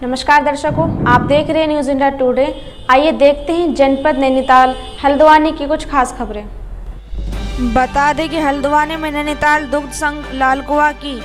नमस्कार दर्शकों, आप देख रहे हैं न्यूज़ इंडिया टुडे। आइए देखते हैं जनपद नैनीताल हल्द्वानी की कुछ खास खबरें। बता दें कि हल्द्वानी में नैनीताल दुग्ध संघ लालकुआ की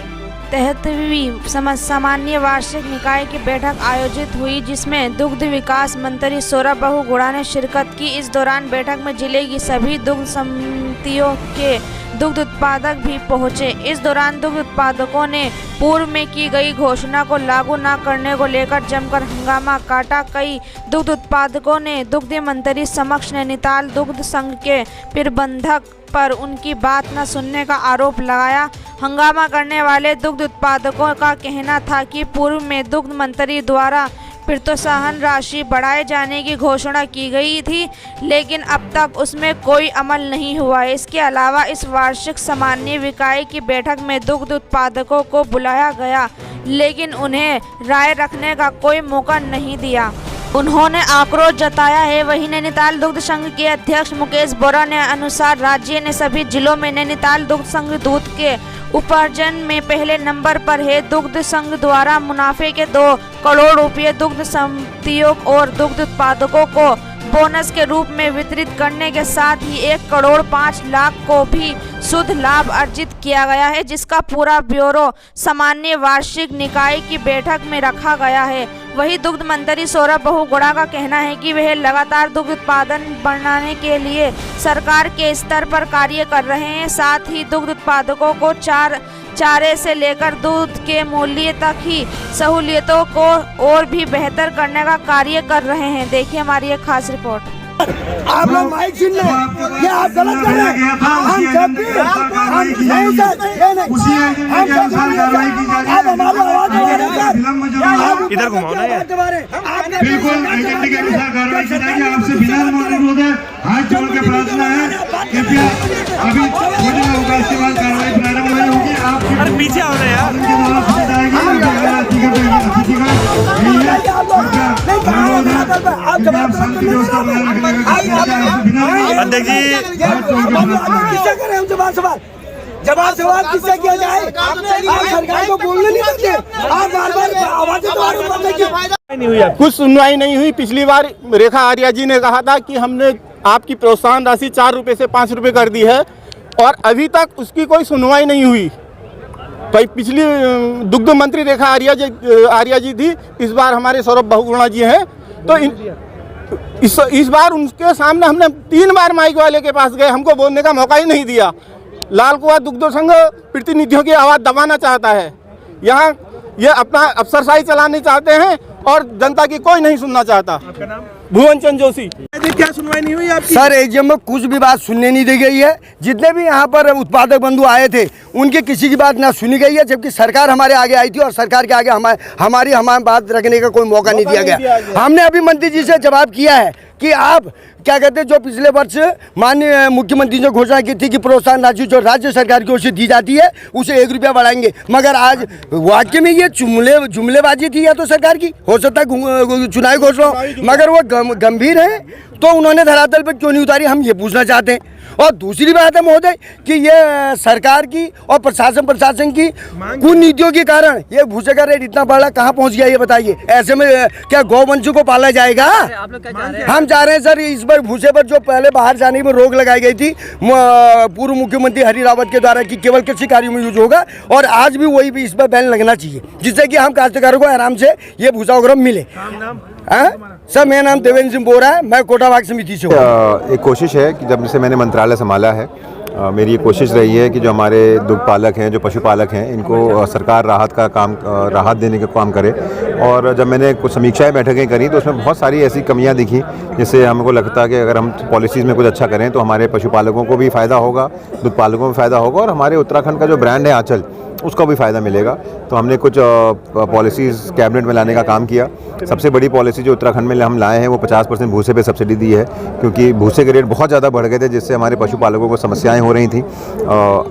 73वीं सामान्य वार्षिक निकाय की बैठक आयोजित हुई, जिसमें दुग्ध विकास मंत्री सौरभ बहु गुणा ने शिरकत की। इस दौरान बैठक में जिले की सभी दुग्ध समितियों के दुग्ध उत्पादक भी पहुंचे। इस दौरान दुग्ध उत्पादकों ने पूर्व में की गई घोषणा को लागू न करने को लेकर जमकर हंगामा काटा। कई दुग्ध उत्पादकों ने दुग्ध मंत्री समक्ष नैनीताल दुग्ध संघ के प्रबंधक पर उनकी बात न सुनने का आरोप लगाया। हंगामा करने वाले दुग्ध उत्पादकों का कहना था कि पूर्व में दुग्ध मंत्री द्वारा प्रोत्साहन राशि बढ़ाए जाने की घोषणा की गई थी, लेकिन अब तक उसमें कोई अमल नहीं हुआ। इसके अलावा इस वार्षिक सामान्य निकाय की बैठक में दुग्ध उत्पादकों को बुलाया गया, लेकिन उन्हें राय रखने का कोई मौका नहीं दिया। उन्होंने आक्रोश जताया है। वहीं नैनीताल दुग्ध संघ के अध्यक्ष मुकेश बोरा ने अनुसार राज्य ने सभी जिलों में नैनीताल दुग्ध संघ दूध के उपार्जन में पहले नंबर पर है। दुग्ध संघ द्वारा मुनाफे के 2 करोड़ रुपए दुग्ध समितियों और दुग्ध उत्पादकों को बोनस के रूप में वितरित करने के साथ ही 1 करोड़ 5 लाख को भी शुद्ध लाभ अर्जित किया गया है, जिसका पूरा ब्यौरा सामान्य वार्षिक निकाय की बैठक में रखा गया है। वहीं दुग्ध मंत्री सौरभ बहु गुणा का कहना है कि वह लगातार दुग्ध उत्पादन बढ़ाने के लिए सरकार के स्तर पर कार्य कर रहे हैं। साथ ही दुग्ध उत्पादकों को चारे से लेकर दूध के मूल्य तक ही सहूलियतों को और भी बेहतर करने का कार्य कर रहे हैं। देखिए हमारी एक खास रिपोर्ट। आप लोग माइक सुन ले, ये आप गलत कर रहे हैं। हम जब भी हम नहीं सर, ये नहीं, हम आप हमारी आवाज दबा इधर घुमाओ ना यार। बिल्कुल एजेंडे के अनुसार कार्रवाई की जाएगी। आपसे बिना अनुरोध है, हाथ जोड़ के प्रार्थना है, कृपया अभी होने होगा इस्तेमाल कार्रवाई प्रारंभ नहीं होगी। आप पीछे आओ ना यार। अध्यक्ष जी जवाब सवाल किससे किया जाए? आप सरकार को बोलने नहीं देते, आप बार-बार आवाज़ें कुछ सुनवाई नहीं हुई। पिछली बार रेखा आर्या जी ने कहा था कि हमने आपकी प्रोत्साहन राशि 4 रुपये से 5 रुपये कर दी है, और अभी तक उसकी कोई सुनवाई नहीं हुई। तो पिछली दुग्ध मंत्री रेखा आर्या जी थी, इस बार हमारे सौरभ बहु गुणा जी हैं। तो इस बार उनके सामने हमने 3 बार माइक वाले के पास गए, हमको बोलने का मौका ही नहीं दिया। लालकुआ दुग्ध संघ प्रतिनिधियों की आवाज़ दबाना चाहता है। यहाँ ये अपना अफसरशाही चलाना चाहते हैं और जनता की कोई नहीं सुनना चाहता। भुवन चंद जोशी। क्या सुनवाई नहीं हुई आपकी? सर एजीएम में कुछ भी बात सुनने नहीं दी गई है। जितने भी यहाँ पर उत्पादक बंधु आए थे, उनकी किसी की बात ना सुनी गई है, जबकि सरकार हमारे आगे आई थी और सरकार के आगे हमारी बात रखने का कोई मौका नहीं दिया गया। हमने अभी मंत्री जी से जवाब किया है कि आप क्या कहते हैं, जो पिछले वर्ष माननीय मुख्यमंत्री ने घोषणा की थी कि प्रोत्साहन राशि जो राज्य सरकार की ओर से दी जाती है उसे 1 रुपया बढ़ाएंगे, मगर आज वाकई में ये जुमलेबाजी थी या तो सरकार की, हो सकता है चुनावी घोषणा, मगर वो गंभीर है तो उन्होंने धरातल पर क्यों नहीं उतारी, हम ये पूछना चाहते हैं। और दूसरी बात है महोदय कि ये सरकार की और प्रशासन की कुनीतियों के कारण ये भूसे का रेट इतना बढ़ा कहाँ पहुँच गया, ये बताइए। ऐसे में क्या गौवंश को पाला जाएगा? हम चाह रहे हैं सर, इस बार भूसे पर जो पहले बाहर जाने में रोक लगाई गई थी पूर्व मुख्यमंत्री हरि रावत के द्वारा कि केवल कृषि कार्यों में यूज होगा, और आज भी वही भी इस पर बैन लगना चाहिए, जिससे कि हम काश्तकारों को आराम से ये भूसा वगैरह मिले। सर मेरा नाम देवेंद्र सिंह बोरा है, मैं कोटाबाग समिति से हूँ। एक कोशिश है कि जब से मैंने मंत्रालय संभाला है, मेरी ये कोशिश रही है कि जो हमारे दुग्ध पालक हैं, जो पशुपालक हैं, इनको सरकार राहत देने का काम करे। और जब मैंने कुछ समीक्षाएं बैठकें करी तो उसमें बहुत सारी ऐसी कमियां दिखी, जिससे हमको लगता कि अगर हम पॉलिसीज़ में कुछ अच्छा करें तो हमारे पशुपालकों को भी फ़ायदा होगा, दुग्ध पालकों को भी फ़ायदा होगा, और हमारे उत्तराखंड का जो ब्रांड है आंचल, उसको भी फ़ायदा मिलेगा। तो हमने कुछ पॉलिसीज़ कैबिनेट में लाने का काम किया। सबसे बड़ी पॉलिसी जो उत्तराखंड में हम लाए हैं वो 50% भूसे पे सब्सिडी दी है, क्योंकि भूसे के रेट बहुत ज़्यादा बढ़ गए थे, जिससे हमारे पशुपालकों को समस्याएं हो रही थी।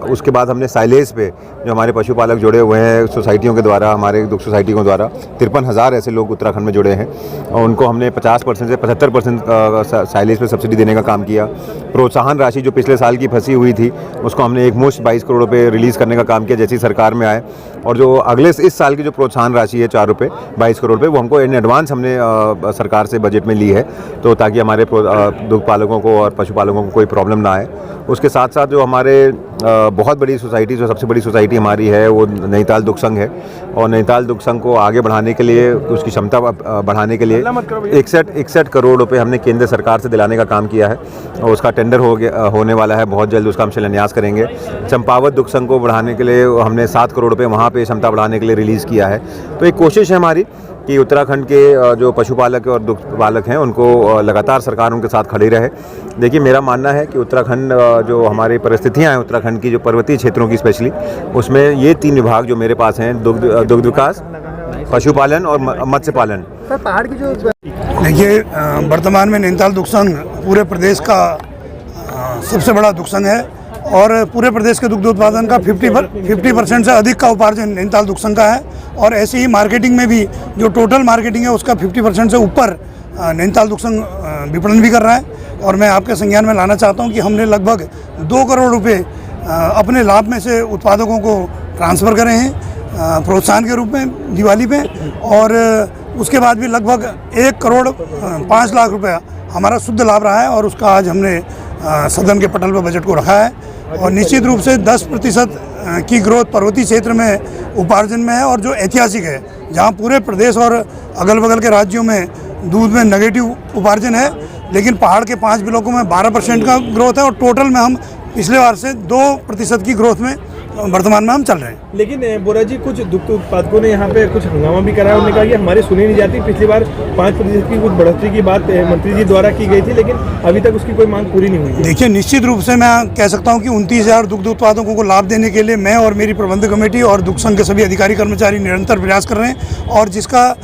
उसके बाद हमने साइलेज पे जो हमारे पशुपालक जुड़े हुए हैं सोसाइटियों के द्वारा, हमारे दुग्ध सोसाइटियों के द्वारा 53,000 ऐसे लोग उत्तराखंड में जुड़े हैं, और उनको हमने 50% से 75% साइलेज पे सब्सिडी देने का काम किया। प्रोत्साहन राशि जो पिछले साल की फंसी हुई थी उसको हमने एक मुश्त 22 करोड़ रुपये रिलीज़ करने का काम किया, जैसी सरकार सरकार में आए और जो अगले इस साल की जो प्रोत्साहन राशि है 4 रुपये 22 करोड़ रुपये, वो हमको इन एडवांस हमने सरकार से बजट में ली है, तो ताकि हमारे दुग्ध पालकों को और पशुपालकों को कोई प्रॉब्लम ना आए। उसके साथ साथ जो हमारे बहुत बड़ी सोसाइटी, जो सबसे बड़ी सोसाइटी हमारी है, वो नैनीताल दुग्ध संघ है, और नैनीताल दुग्ध संघ को आगे बढ़ाने के लिए, उसकी क्षमता बढ़ाने के लिए 61 करोड़ रुपए हमने केंद्र सरकार से दिलाने का काम किया है, और उसका टेंडर होने वाला है, बहुत जल्द उसका हम शिलान्यास करेंगे। चंपावत दुग्ध संघ को बढ़ाने के लिए हमने 7 करोड़ रुपये वहाँ पे क्षमता बढ़ाने के लिए रिलीज़ किया है। तो एक कोशिश है हमारी कि उत्तराखंड के जो पशुपालक और दुग्ध पालक हैं, उनको लगातार सरकार उनके साथ खड़ी रहे। देखिए, मेरा मानना है कि उत्तराखंड जो हमारी परिस्थितियां हैं उत्तराखंड की, जो पर्वतीय क्षेत्रों की स्पेशली, उसमें ये 3 विभाग जो मेरे पास हैं, दुग्ध विकास, पशुपालन और मत्स्य पालन। देखिए, वर्तमान में नैनीताल दुग्ध संघ पूरे प्रदेश का सबसे बड़ा दुग्ध संघ है, और पूरे प्रदेश के दुग्ध उत्पादन का 50% से अधिक का उपार्जन नैनीताल दुग्ध संघ का है। और ऐसे ही मार्केटिंग में भी जो टोटल मार्केटिंग है उसका 50% से ऊपर नैनीताल दुग्ध संघ विपणन भी कर रहा है। और मैं आपके संज्ञान में लाना चाहता हूं कि हमने लगभग 2 करोड़ रुपए अपने लाभ में से उत्पादकों को ट्रांसफ़र करे हैं प्रोत्साहन के रूप में दिवाली पे, और उसके बाद भी लगभग 1 करोड़ 5 लाख रुपया हमारा शुद्ध लाभ रहा है, और उसका आज हमने सदन के पटल पर बजट को रखा है। और निश्चित रूप से 10% की ग्रोथ पर्वतीय क्षेत्र में उपार्जन में है, और जो ऐतिहासिक है, जहां पूरे प्रदेश और अगल बगल के राज्यों में दूध में नेगेटिव उपार्जन है, लेकिन पहाड़ के 5 ब्लॉकों में 12% का ग्रोथ है, और टोटल में हम पिछले बार से 2% की ग्रोथ में वर्तमान में हम चल रहे हैं। लेकिन बोरा जी, कुछ दुग्ध उत्पादकों ने यहाँ पे कुछ हंगामा भी कराया, उन्होंने कहा कि हमारी सुनी नहीं जाती। पिछली बार 5% की कुछ बढ़ोतरी की बात मंत्री जी द्वारा की गई थी, लेकिन अभी तक उसकी कोई मांग पूरी नहीं हुई है। देखिए, निश्चित रूप से मैं कह सकता हूँ कि 29,000 दुग्ध उत्पादकों को लाभ देने के लिए मैं और मेरी प्रबंधक कमेटी और दुग्ध संघ के सभी अधिकारी कर्मचारी निरंतर प्रयास कर रहे हैं, और जिसका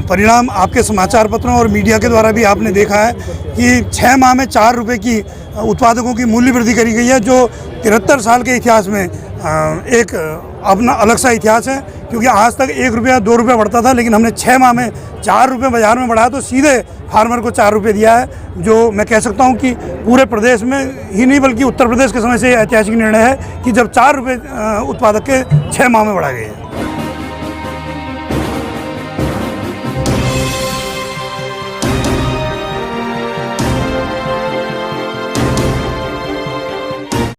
परिणाम आपके समाचार पत्रों और मीडिया के द्वारा भी आपने देखा है कि 6 माह में 4 रुपये की उत्पादकों की मूल्य वृद्धि करी गई है, जो 73 साल के इतिहास में एक अपना अलग सा इतिहास है। क्योंकि आज तक 1 रुपया 2 रुपया बढ़ता था, लेकिन हमने 6 माह में 4 रुपये बाजार में बढ़ाया, तो सीधे फार्मर को 4 रुपये दिया है, जो मैं कह सकता हूं कि पूरे प्रदेश में ही नहीं बल्कि उत्तर प्रदेश के समय से ऐतिहासिक निर्णय है कि जब 4 रुपये उत्पादक के 6 माह में बढ़ाए गए हैं।